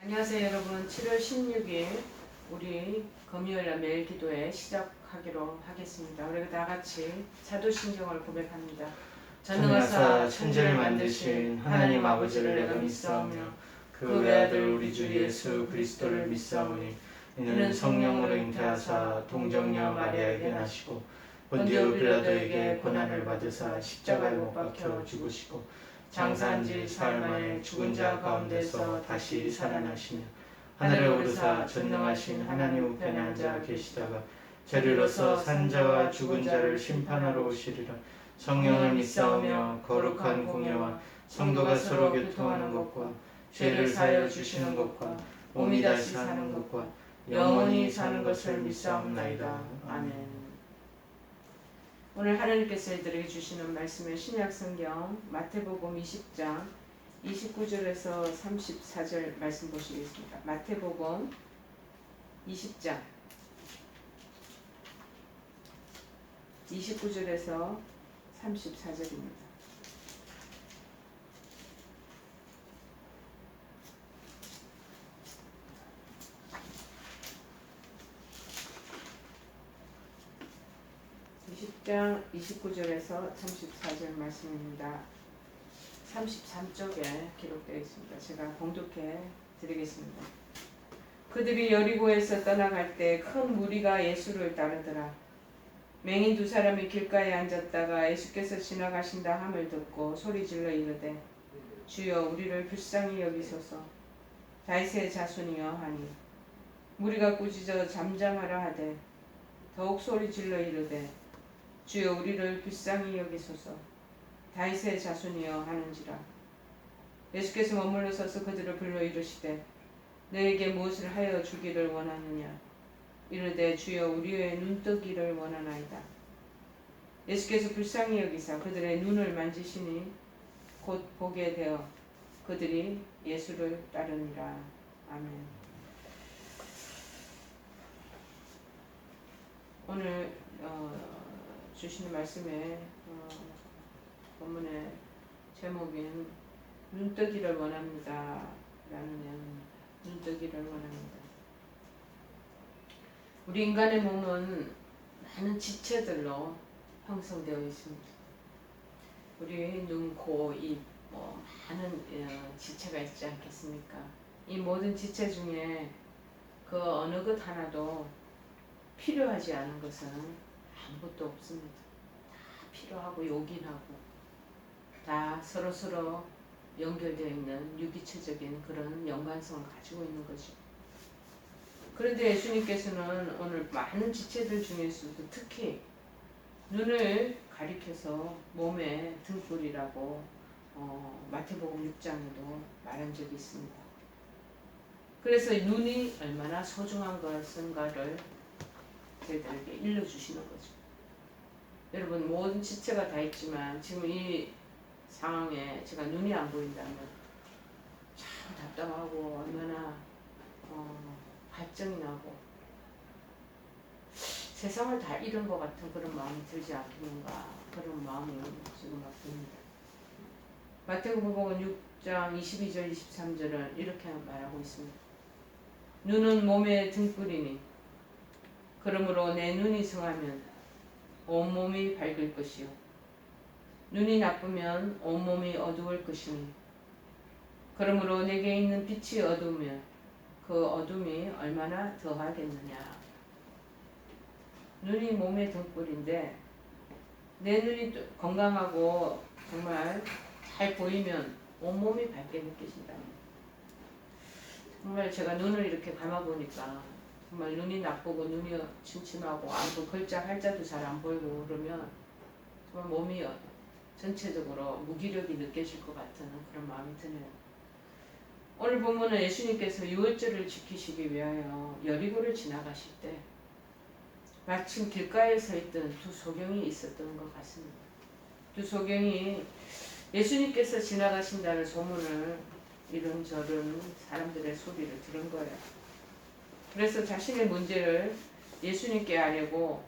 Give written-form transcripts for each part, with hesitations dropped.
안녕하세요 여러분. 7월 16일 우리 금요일날 매일 기도회 시작하기로 하겠습니다. 우리가 다 같이 사도신경을 고백합니다. 전능하사 천지를 만드신 하나님 아버지를 내가 믿사오며 그 외아들 우리 주 예수 그리스도를 믿사오니 이는 성령으로 잉태하사 동정녀 마리아에게 나시고 본디오 빌라도에게 고난을 받으사 십자가에 못 박혀 죽으시고 장사한 지 사흘 만에 죽은 자 가운데서 다시 살아나시며 하늘에 오르사 전능하신 하나님 우편에 앉아 계시다가 저리로서 산 자와 죽은 자를 심판하러 오시리라. 성령을 믿사오며 거룩한 공예와 성도가 서로 교통하는 것과 죄를 사하여 주시는 것과 몸이 다시 사는 것과 영원히 사는 것을 믿사옵나이다. 아멘. 오늘 하나님께서 저희들에게 주시는 말씀은 신약성경 마태복음 20장 29절에서 34절 말씀 보시겠습니다. 마태복음 20장 29절에서 34절입니다. 장 29절에서 34절 말씀입니다. 33쪽에 기록되어 있습니다. 제가 봉독해 드리겠습니다. 그들이 여리고에서 떠나갈 때 큰 무리가 예수를 따르더라. 맹인 두 사람이 길가에 앉았다가 예수께서 지나가신다 함을 듣고 소리질러 이르되 주여 우리를 불쌍히 여기소서. 다윗의 자손이여 하니 무리가 꾸짖어 잠잠하라 하되 더욱 소리질러 이르되 주여 우리를 불쌍히 여기소서. 다윗의 자손이여 하는지라. 예수께서 머물러 서서 그들을 불러 이르시되 너에게 무엇을 하여 주기를 원하느냐. 이르되 주여 우리의 눈뜨기를 원하나이다. 예수께서 불쌍히 여기사 그들의 눈을 만지시니 곧 보게 되어 그들이 예수를 따르니라. 아멘. 오늘 주시는 말씀에 본문의 제목인 눈뜨기를 원합니다 라는 내용입니다. 눈뜨기를 원합니다. 우리 인간의 몸은 많은 지체들로 형성되어 있습니다. 우리 눈, 코, 입 많은 지체가 있지 않겠습니까? 이 모든 지체 중에 그 어느 것 하나도 필요하지 않은 것은 아무것도 없습니다. 다 필요하고 요긴하고 다 서로서로 연결되어 있는 유기체적인 그런 연관성을 가지고 있는 거죠. 그런데 예수님께서는 오늘 많은 지체들 중에서도 특히 눈을 가리켜서 몸의 등불이라고 마태복음 6장에도 말한 적이 있습니다. 그래서 눈이 얼마나 소중한 것인가를 저희들에게 일러주시는 거죠. 여러분 모든 지체가 다 있지만 지금 이 상황에 제가 눈이 안 보인다면 참 답답하고 얼마나 갈증이 나고 세상을 다 잃은 것 같은 그런 마음이 들지 않겠는가, 그런 마음이 지금 막 듭니다. 마태복음 6장 22절 23절은 이렇게 말하고 있습니다. 눈은 몸의 등불이니 그러므로 내 눈이 성하면 온몸이 밝을 것이요 눈이 나쁘면 온몸이 어두울 것이니 그러므로 내게 있는 빛이 어두우면 그 어둠이 얼마나 더하겠느냐. 눈이 몸의 등불인데 내 눈이 건강하고 정말 잘 보이면 온몸이 밝게 느껴진다. 정말 제가 눈을 이렇게 감아보니까 정말 눈이 나쁘고 눈이 침침하고 안보 글자 할자도 잘 안 보이고 그러면 정말 몸이 전체적으로 무기력이 느껴질 것 같은 그런 마음이 드네요. 오늘 본문은 예수님께서 유월절을 지키시기 위하여 여리고를 지나가실 때 마침 길가에 서 있던 두 소경이 있었던 것 같습니다. 두 소경이 예수님께서 지나가신다는 소문을 이런저런 사람들의 소리를 들은 거예요. 그래서 자신의 문제를 예수님께 아뢰고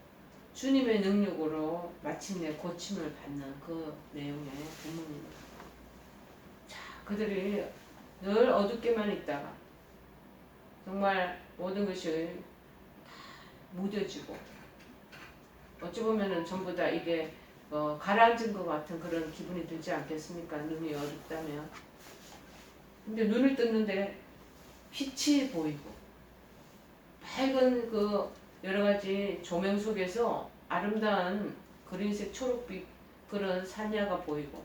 주님의 능력으로 마침내 고침을 받는 그 내용의 본문입니다. 자, 그들이 늘 어둡게만 있다가 정말 모든 것이 다 무뎌지고 어찌 보면은 전부 다 이게 가라앉은 것 같은 그런 기분이 들지 않겠습니까? 눈이 어둡다면. 근데 눈을 떴는데 빛이 보이고 밝은 그 여러 가지 조명 속에서 아름다운 그린색 초록빛 그런 산야가 보이고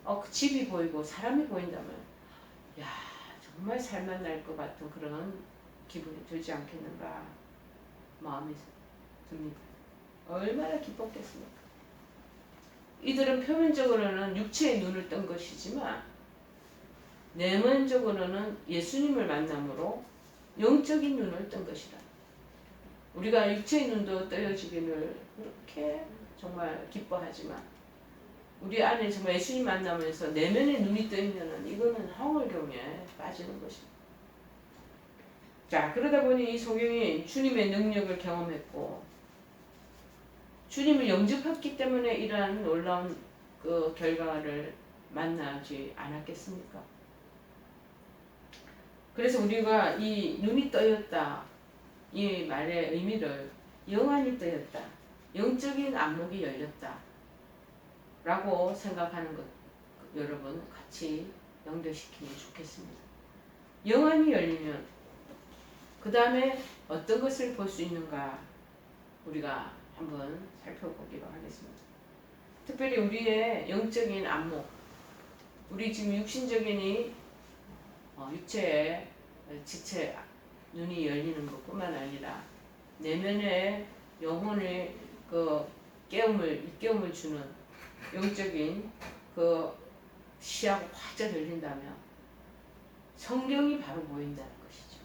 그 집이 보이고 사람이 보인다면 야 정말 살만 날 것 같은 그런 기분이 들지 않겠는가 마음이 듭니다. 얼마나 기뻤겠습니까? 이들은 표면적으로는 육체의 눈을 뜬 것이지만 내면적으로는 예수님을 만남으로 영적인 눈을 뜬 것이다. 우리가 육체의 눈도 떠여지기를 그렇게 정말 기뻐하지만 우리 안에 정말 예수님 만나면서 내면의 눈이 뜨이면은 이거는 황홀경에 빠지는 것입니다. 자, 그러다 보니 이 소경이 주님의 능력을 경험했고 주님을 영접했기 때문에 이러한 놀라운 그 결과를 만나지 않았겠습니까? 그래서 우리가 이 눈이 떠였다 이 말의 의미를 영안이 뜨였다, 영적인 안목이 열렸다 라고 생각하는 것 여러분 같이 연결시키면 좋겠습니다. 영안이 열리면 그 다음에 어떤 것을 볼 수 있는가 우리가 한번 살펴보기로 하겠습니다. 특별히 우리의 영적인 안목, 우리 지금 육신적인 이 육체의 지체 눈이 열리는 것뿐만 아니라 내면의 영혼의 그 깨움을 주는 영적인 그 시야가 활짝 열린다면 성경이 바로 보인다는 것이죠.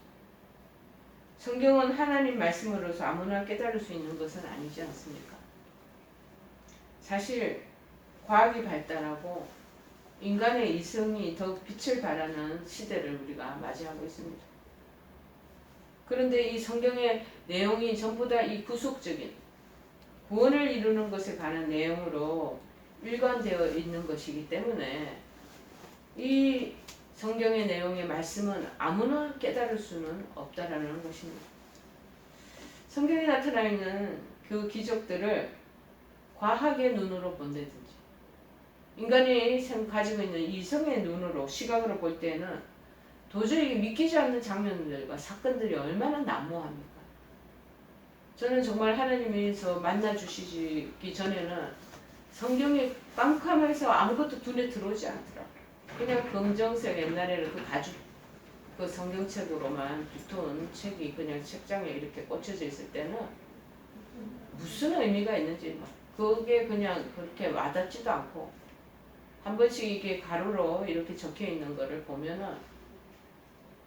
성경은 하나님 말씀으로서 아무나 깨달을 수 있는 것은 아니지 않습니까? 사실 과학이 발달하고 인간의 이성이 더욱 빛을 발하는 시대를 우리가 맞이하고 있습니다. 그런데 이 성경의 내용이 전부 다 이 구속적인 구원을 이루는 것에 관한 내용으로 일관되어 있는 것이기 때문에 이 성경의 내용의 말씀은 아무나 깨달을 수는 없다라는 것입니다. 성경에 나타나 있는 그 기적들을 과학의 눈으로 본다든지 인간이 가지고 있는 이성의 눈으로 시각으로 볼 때는 도저히 믿기지 않는 장면들과 사건들이 얼마나 난무합니까? 저는 정말 하나님께서 만나주시기 전에는 성경이 깜깜해서 아무것도 눈에 들어오지 않더라고요. 그냥 검정색 옛날에는 그 가죽 그 성경책으로만 두터운 책이 그냥 책장에 이렇게 꽂혀져 있을 때는 무슨 의미가 있는지 그게 그냥 그렇게 와닿지도 않고 한 번씩 이게 가로로 이렇게 적혀 있는 거를 보면은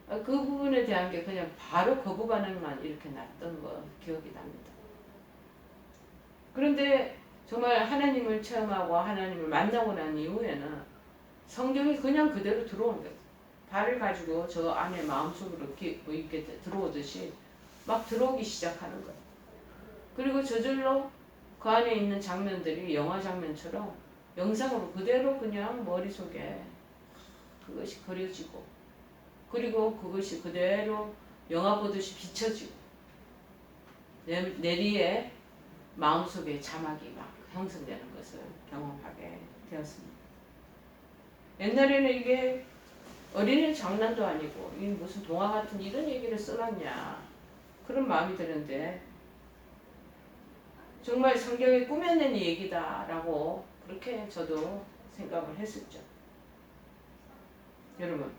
그 부분에 대한 게 그냥 바로 거부 반응만 이렇게 났던 거 기억이 납니다. 그런데 정말 하나님을 체험하고 하나님을 만나고 난 이후에는 성경이 그냥 그대로 들어온 거예요. 발을 가지고 저 안에 마음속으로 이렇게 들어오듯이 막 들어오기 시작하는 거예요. 그리고 저절로 그 안에 있는 장면들이 영화 장면처럼 영상으로 그대로 그냥 머릿속에 그것이 그려지고 그리고 그것이 그대로 영화 보듯이 비춰지고 내리에 마음속에 자막이 막 형성되는 것을 경험하게 되었습니다. 옛날에는 이게 어린이 장난도 아니고 이 무슨 동화 같은 이런 얘기를 써놨냐 그런 마음이 드는데 정말 성경에 꾸며낸 얘기다라고 그렇게 저도 생각을 했었죠. 여러분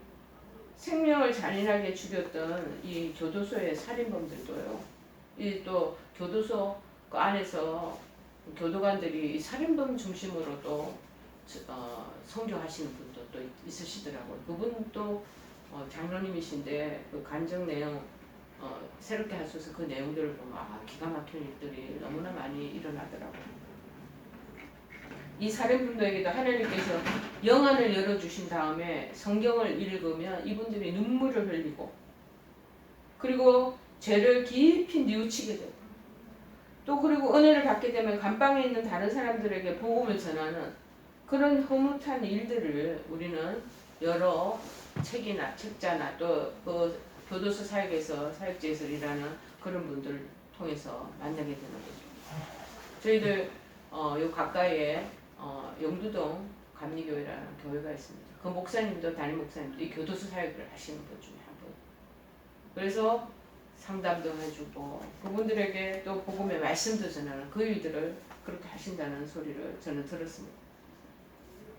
생명을 잔인하게 죽였던 이 교도소의 살인범들도요. 이 또 교도소 그 안에서 교도관들이 이 살인범 중심으로도 선교하시는 분도 또 있으시더라고요. 그분도 장로님이신데 그 간증 내용 새롭게 하셔서 그 내용들을 보면 기가 막힌 일들이 너무나 많이 일어나더라고요. 이 살인범들에게도 하나님께서 영안을 열어주신 다음에 성경을 읽으면 이분들이 눈물을 흘리고 그리고 죄를 깊이 뉘우치게 되고 또 그리고 은혜를 받게 되면 감방에 있는 다른 사람들에게 복음을 전하는 그런 흐뭇한 일들을 우리는 여러 책이나 책자나 또 그 교도소 사역에서 사역지에서 일하는 그런 분들 통해서 만나게 되는 거죠. 저희들 요 가까이에 영두동 감리교회라는 교회가 있습니다. 그 목사님도 담임 목사님도 이 교도소 사역을 하시는 분 중에 한 분. 그래서 상담도 해주고 그분들에게 또 복음의 말씀도 전하는 그 일들을 그렇게 하신다는 소리를 저는 들었습니다.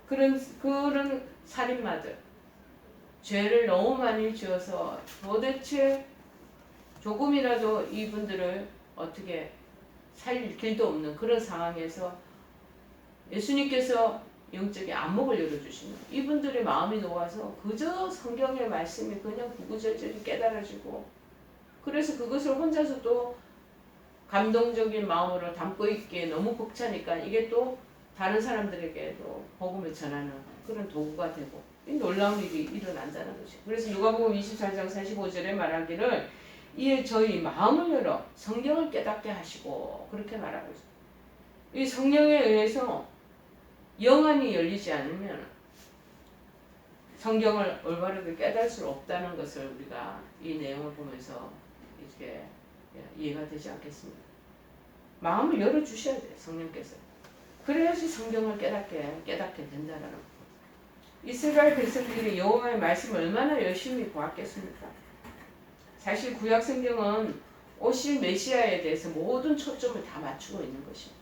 그런 살인마들 죄를 너무 많이 지어서 도대체 조금이라도 이분들을 어떻게 살릴 길도 없는 그런 상황에서 예수님께서 영적인 안목을 열어주시는 이분들의 마음이 녹아서 그저 성경의 말씀이 그냥 구구절절히 깨달아지고 그래서 그것을 혼자서 또 감동적인 마음으로 담고 있기에 너무 벅차니까 이게 또 다른 사람들에게도 복음을 전하는 그런 도구가 되고 이 놀라운 일이 일어난다는 거죠. 그래서 누가복음 24장 45절에 말하기를 이에 저희 마음을 열어 성경을 깨닫게 하시고 그렇게 말하고 있어요. 이 성령에 의해서 영안이 열리지 않으면 성경을 올바르게 깨달을 수 없다는 것을 우리가 이 내용을 보면서 이렇게 이해가 되지 않겠습니까? 마음을 열어주셔야 돼요. 성령께서. 그래야지 성경을 깨닫게 된다는 거. 이스라엘 백성들이 여호와의 말씀을 얼마나 열심히 보았겠습니까? 사실 구약 성경은 오실 메시아에 대해서 모든 초점을 다 맞추고 있는 것입니다.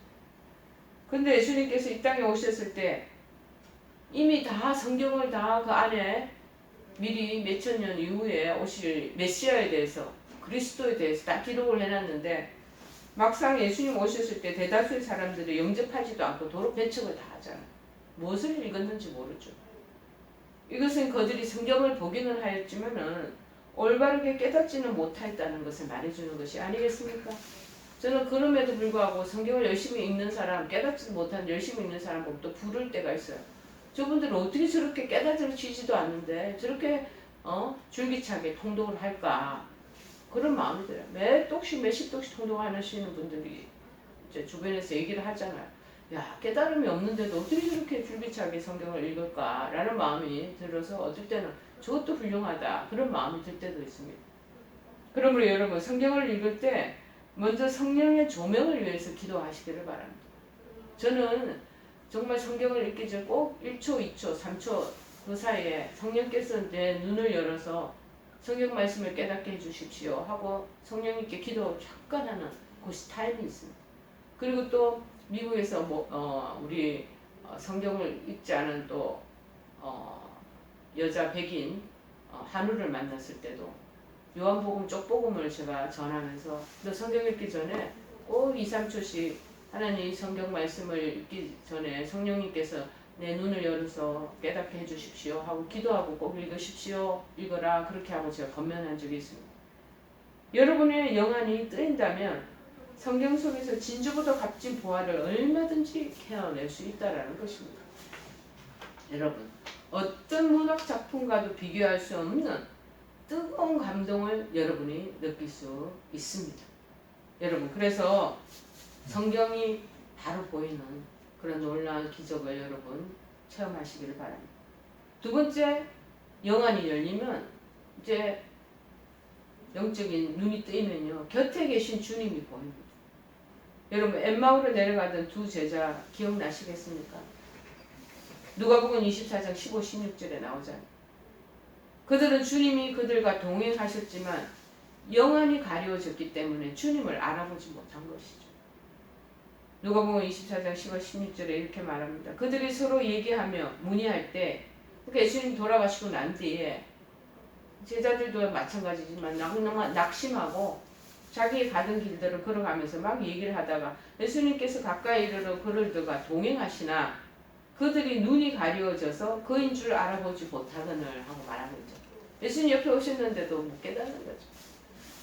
근데 예수님께서 이 땅에 오셨을 때 이미 다 성경을 다 그 안에 미리 몇천 년 이후에 오실 메시아에 대해서 그리스도에 대해서 다 기록을 해놨는데 막상 예수님 오셨을 때 대다수의 사람들이 영접하지도 않고 도로 배척을 다 하잖아요. 무엇을 읽었는지 모르죠. 이것은 그들이 성경을 보기는 하였지만은 올바르게 깨닫지는 못했다는 것을 말해주는 것이 아니겠습니까? 저는 그럼에도 불구하고 성경을 열심히 읽는 사람, 깨닫지 못한 열심히 읽는 사람 보면 또 부를 때가 있어요. 저분들은 어떻게 저렇게 깨닫지도 않는데 저렇게 줄기차게 통독을 할까? 그런 마음이 들어요. 몇 독씩 몇십 독씩 통독하시는 분들이 이제 주변에서 얘기를 하잖아요. 야, 깨달음이 없는데도 어떻게 저렇게 줄기차게 성경을 읽을까? 라는 마음이 들어서 어떨 때는 저것도 훌륭하다. 그런 마음이 들 때도 있습니다. 그러므로 여러분 성경을 읽을 때 먼저 성령의 조명을 위해서 기도하시기를 바랍니다. 저는 정말 성경을 읽기 전 꼭 1초, 2초, 3초 그 사이에 성령께서 내 눈을 열어서 성경 말씀을 깨닫게 해주십시오 하고 성령님께 기도 잠깐 하는 그 타임이 있습니다. 그리고 또 미국에서 우리 성경을 읽지 않은 또 여자 백인 한우를 만났을 때도 요한복음 쪽복음을 제가 전하면서 너 성경 읽기 전에 꼭 2, 3초씩 하나님 성경 말씀을 읽기 전에 성령님께서 내 눈을 열어서 깨닫게 해주십시오 하고 기도하고 꼭 읽으십시오. 읽어라. 그렇게 하고 제가 권면한 적이 있습니다. 여러분의 영안이 뜨인다면 성경 속에서 진주보다 값진 보화를 얼마든지 캐어낼 수 있다는 것입니다. 여러분 어떤 문학 작품과도 비교할 수 없는 뜨거운 감동을 여러분이 느낄 수 있습니다. 여러분 그래서 성경이 바로 보이는 그런 놀라운 기적을 여러분 체험하시기를 바랍니다. 두 번째, 영안이 열리면 이제 영적인 눈이 뜨이면요 곁에 계신 주님이 보입니다. 여러분 엠마오로 내려가던 두 제자 기억나시겠습니까? 누가복음 24장 15, 16절에 나오잖아요. 그들은 주님이 그들과 동행하셨지만 영안이 가려워졌기 때문에 주님을 알아보지 못한 것이죠. 누가복음 24장 15, 16절에 이렇게 말합니다. 그들이 서로 얘기하며 문의할 때 그러니까 예수님 돌아가시고 난 뒤에 제자들도 마찬가지지만 낙심하고 자기 가던 길들을 걸어가면서 막 얘기를 하다가 예수님께서 가까이 이르러 그들과 동행하시나 그들이 눈이 가려워져서 그인 줄 알아보지 못하거늘 하고 말하고 있죠. 예수님 옆에 오셨는데도 못 깨닫는 거죠.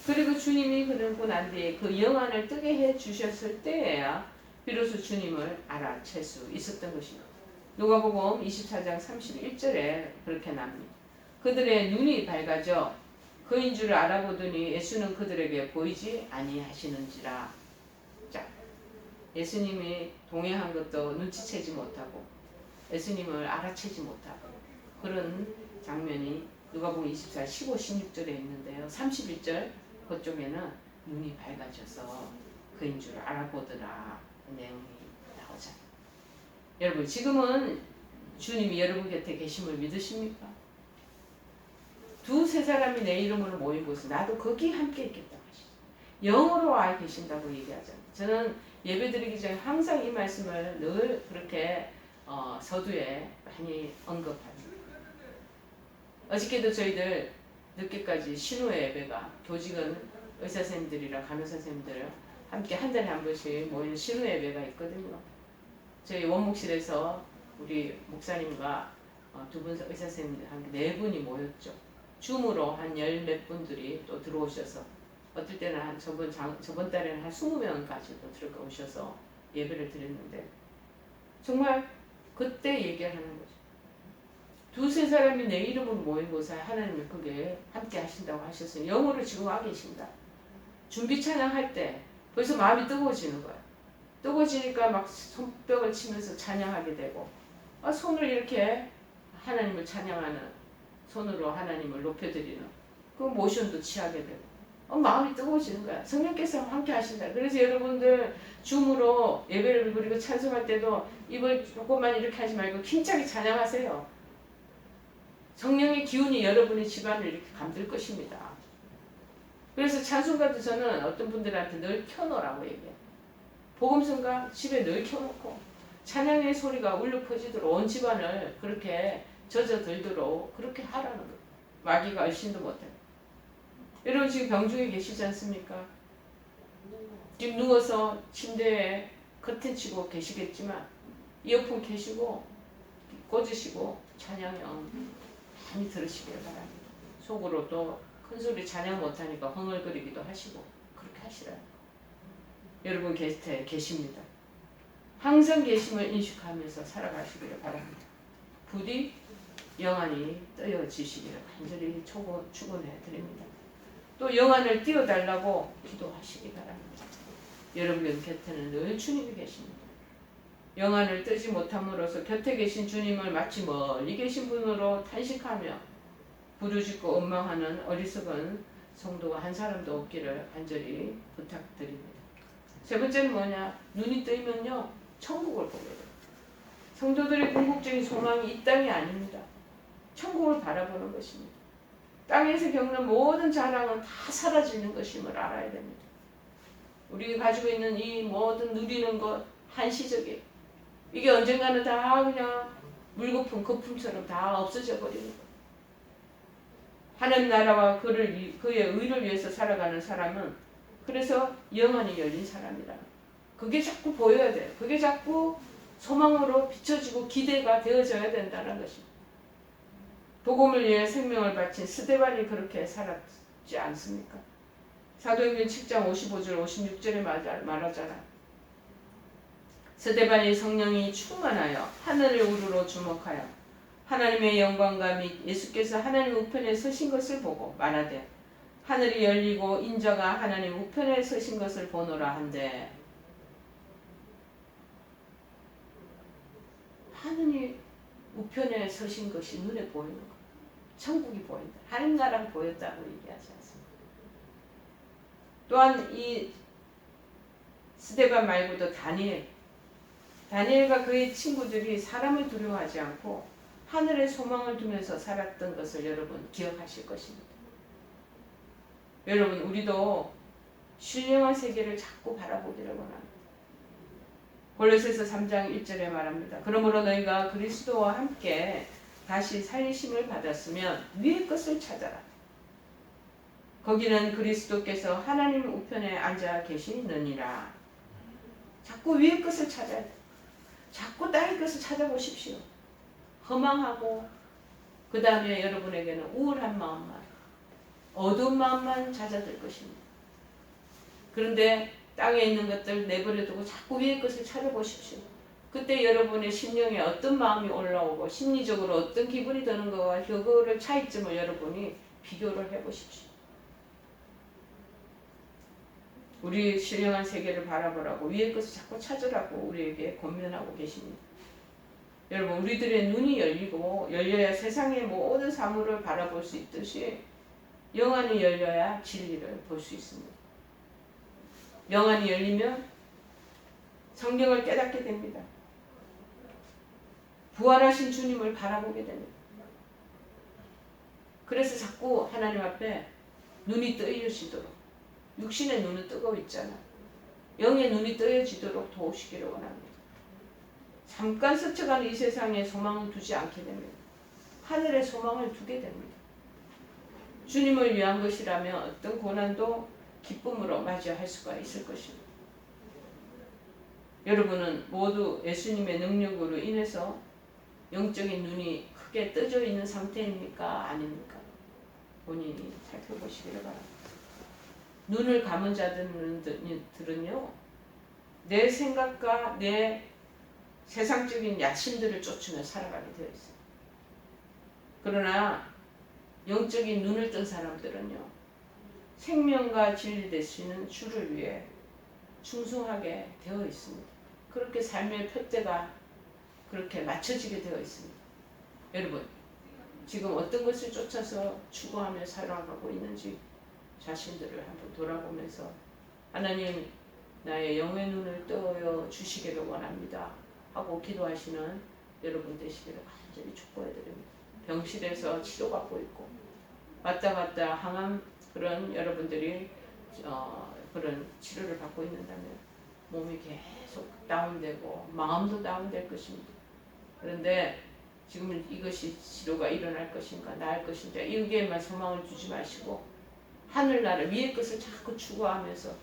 그리고 주님이 그러고 난 뒤에 그 영안을 뜨게 해 주셨을 때에야 비로소 주님을 알아챌 수 있었던 것입니다. 누가복음 24장 31절에 그렇게 나옵니다. 그들의 눈이 밝아져 그인 줄 알아보더니 예수는 그들에게 보이지 아니하시는지라. 자, 예수님이 동행한 것도 눈치채지 못하고 예수님을 알아채지 못하고 그런 장면이 누가복음 24, 15, 16절에 있는데요. 31절 그쪽에는 눈이 밝아져서 그인 줄 알아보더라 내용이 나오잖아요. 여러분 지금은 주님이 여러분 곁에 계심을 믿으십니까? 두세 사람이 내 이름으로 모인 곳에 나도 거기 함께 있겠다고 하시죠. 영으로 와 계신다고 얘기하잖아요. 저는 예배드리기 전에 항상 이 말씀을 늘 그렇게 서두에 많이 언급합니다. 어저께도 저희들 늦게까지 신우의 예배가 교직은 의사선생님들이랑 간호사선생님들 함께 한 달에 한 번씩 모이는 신우의 예배가 있거든요. 저희 원목실에서 우리 목사님과 두 분 의사선생님들 한 네 분이 모였죠. 줌으로 한 열 몇 분들이 또 들어오셔서 어떨 때는 한 저번 달에는 한 20명까지도 들어오셔서 예배를 드렸는데 정말 그때 얘기를 하는 거죠. 두세 사람이 내 이름으로 모인 곳에 하나님이 그게 함께 하신다고 하셨어요. 영으로 지금 와 계신다. 준비 찬양할 때 벌써 마음이 뜨거워지는 거야. 뜨거워지니까 막 손뼉을 치면서 찬양하게 되고 손을 이렇게 하나님을 찬양하는 손으로 하나님을 높여드리는 그 모션도 취하게 되고 마음이 뜨거워지는 거야. 성령께서 함께 하신다. 그래서 여러분들 줌으로 예배를 드리고 찬송할 때도 입을 조금만 이렇게 하지 말고 힘차게 찬양하세요. 성령의 기운이 여러분의 집안을 이렇게 감들 것입니다. 그래서 찬송가도 저는 어떤 분들한테 늘 켜놓으라고 얘기해요. 복음성가 집에 늘 켜놓고 찬양의 소리가 울려 퍼지도록 온 집안을 그렇게 젖어들도록 그렇게 하라는 거예요. 마귀가 얼씬도 못해요. 여러분 지금 병중에 계시지 않습니까? 지금 누워서 침대에 커튼 치고 계시겠지만 이어폰 켜시고 꽂으시고 찬양형 많이 들으시길 바랍니다. 속으로 또 큰소리 찬양 못하니까 흥얼거리기도 하시고 그렇게 하시라요. 여러분 곁에 계십니다. 항상 계심을 인식하면서 살아가시기를 바랍니다. 부디 영안이 뜨여지시기를 간절히 축원해 드립니다. 또 영안을 띄워달라고 기도하시기 바랍니다. 여러분 곁에는 늘 주님이 계십니다. 영안을 뜨지 못함으로써 곁에 계신 주님을 마치 멀리 계신 분으로 탄식하며 부르짖고 원망하는 어리석은 성도가 한 사람도 없기를 간절히 부탁드립니다. 세 번째는 뭐냐? 눈이 뜨이면요 천국을 보게 돼요. 성도들의 궁극적인 소망이 이 땅이 아닙니다. 천국을 바라보는 것입니다. 땅에서 겪는 모든 자랑은 다 사라지는 것임을 알아야 됩니다. 우리가 가지고 있는 이 모든 누리는 것 한시적이에요. 이게 언젠가는 다 그냥 물거품, 거품처럼 다 없어져 버리는 거예요. 하나님 나라와 그의 의를 위해서 살아가는 사람은 그래서 영안이 열린 사람이라. 그게 자꾸 보여야 돼요. 그게 자꾸 소망으로 비춰지고 기대가 되어져야 된다는 것입니다. 복음을 위해 생명을 바친 스데반이 그렇게 살았지 않습니까? 사도행전 7장 55절 56절에 말하잖아. 스데반이 성령이 충만하여 하늘을 우러러 주목하여 하나님의 영광과 및 예수께서 하나님 우편에 서신 것을 보고 말하되 하늘이 열리고 인자가 하나님 우편에 서신 것을 보노라 한데 하늘이 우편에 서신 것이 눈에 보이는 것. 천국이 보인다. 하나님 나라가 보였다고 얘기하지 않습니다. 또한 이 스데반 말고도 다니엘과 그의 친구들이 사람을 두려워하지 않고 하늘의 소망을 두면서 살았던 것을 여러분 기억하실 것입니다. 여러분 우리도 신령한 세계를 자꾸 바라보기를 원합니다. 골로새서 3장 1절에 말합니다. 그러므로 너희가 그리스도와 함께 다시 살리심을 받았으면 위의 것을 찾아라. 거기는 그리스도께서 하나님 우편에 앉아 계시느니라. 자꾸 위의 것을 찾아야 돼. 자꾸 땅의 것을 찾아보십시오. 허망하고 그 다음에 여러분에게는 우울한 마음만 어두운 마음만 잦아들 것입니다. 그런데 땅에 있는 것들 내버려두고 자꾸 위의 것을 찾아보십시오. 그때 여러분의 심령에 어떤 마음이 올라오고 심리적으로 어떤 기분이 드는 것과 그거를 차이점을 여러분이 비교를 해보십시오. 우리 신령한 세계를 바라보라고 위의 것을 자꾸 찾으라고 우리에게 권면하고 계십니다. 여러분 우리들의 눈이 열리고 열려야 세상의 모든 사물을 바라볼 수 있듯이 영안이 열려야 진리를 볼 수 있습니다. 영안이 열리면 성경을 깨닫게 됩니다. 부활하신 주님을 바라보게 됩니다. 그래서 자꾸 하나님 앞에 눈이 뜨여지도록, 육신의 눈은 뜨고 있잖아. 영의 눈이 뜨여지도록 도우시기를 원합니다. 잠깐 스쳐가는 이 세상에 소망을 두지 않게 됩니다. 하늘에 소망을 두게 됩니다. 주님을 위한 것이라면 어떤 고난도 기쁨으로 맞이할 수가 있을 것입니다. 여러분은 모두 예수님의 능력으로 인해서 영적인 눈이 크게 떠져 있는 상태입니까? 아닙니까? 본인이 살펴보시기를 바랍니다. 눈을 감은 자들은요, 내 생각과 내 세상적인 야심들을 쫓으며 살아가게 되어 있어요. 그러나 영적인 눈을 뜬 사람들은요, 생명과 진리 되시는 주를 위해 충성하게 되어 있습니다. 그렇게 삶의 푯대가 그렇게 맞춰지게 되어 있습니다. 여러분, 지금 어떤 것을 쫓아서 추구하며 살아가고 있는지 자신들을 한번 돌아보면서 하나님, 나의 영의 눈을 떠여 주시기를 원합니다 하고 기도하시는 여러분 되시기를 간절히 축복해드립니다. 병실에서 치료받고 있고 왔다 갔다 항암 그런 여러분들이 그런 치료를 받고 있는다면 몸이 계속 다운되고 마음도 다운될 것입니다. 그런데 지금 이것이 치료가 일어날 것인가 나을 것인가 여기에만 소망을 두지 마시고 하늘나라 위의 것을 자꾸 추구하면서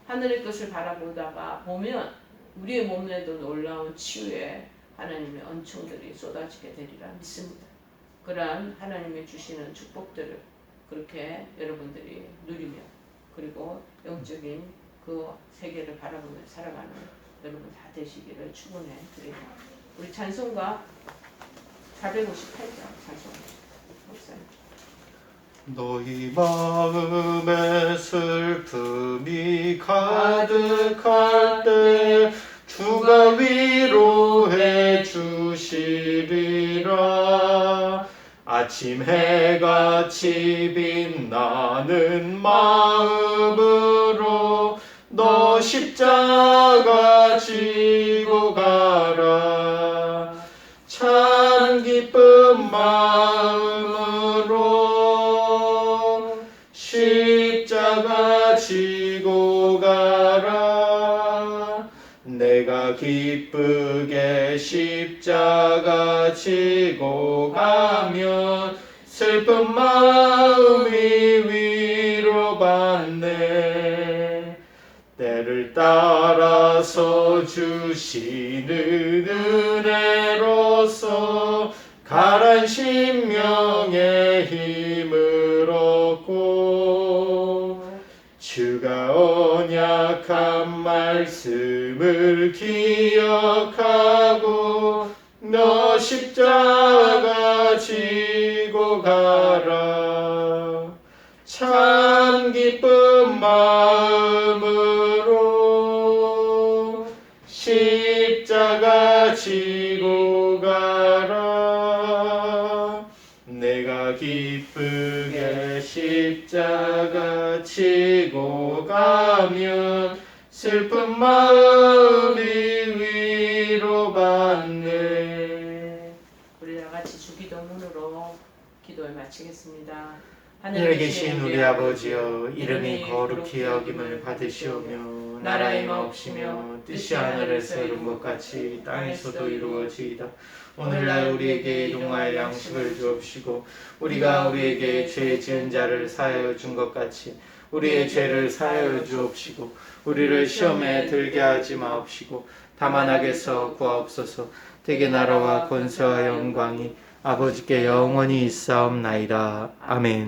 하늘의 것을 바라보다가 보면 우리의 몸에도 놀라운 치유의 하나님의 은총들이 쏟아지게 되리라 믿습니다. 그러한 하나님의 주시는 축복들을 그렇게 여러분들이 누리며 그리고 영적인 그 세계를 바라보며 살아가는 여러분 다 되시기를 축원해 드립니다. 우리 찬송가 458장 찬송 목사님. 너희 마음에 슬픔이 가득할 때 주가 위로해 주시리라. 아침 해같이 빛나는 마음으로 너 십자가 지고 가라. 참 기쁜 마음으로 십자가 지고 가라. 내가 기쁘게 십자가 지고 가면 슬픈 마음이 위로받네. 때를 따라서 주시는 은혜로서 가란 심령의 힘을 얻고 주가 언약한 말씀을 기억하고 너 십자가 지고 가라. 참 기쁜 마음으로 십자가 지고 가라. 내가 기쁘게 십자가 지고 가면 슬픈 마음이 위로받네. 우리 다 같이 주기도문으로 기도를 마치겠습니다. 하늘에 계신 우리 아버지여, 이름이 거룩히 여김을 받으시오며 나라의 마옵시며 뜻이 하늘에서 이룬 것 같이 땅에서도 이루어지이다. 오늘날 우리에게 일용할 양식을 주옵시고 우리가 우리에게 죄 지은 자를 사하여 준 것 같이 우리의 죄를 사하여 주옵시고 우리를 시험에 들게 하지 마옵시고 다만 악에서 구하옵소서. 대개 나라와 권세와 영광이 아버지께 영원히 있사옵나이다. 아멘.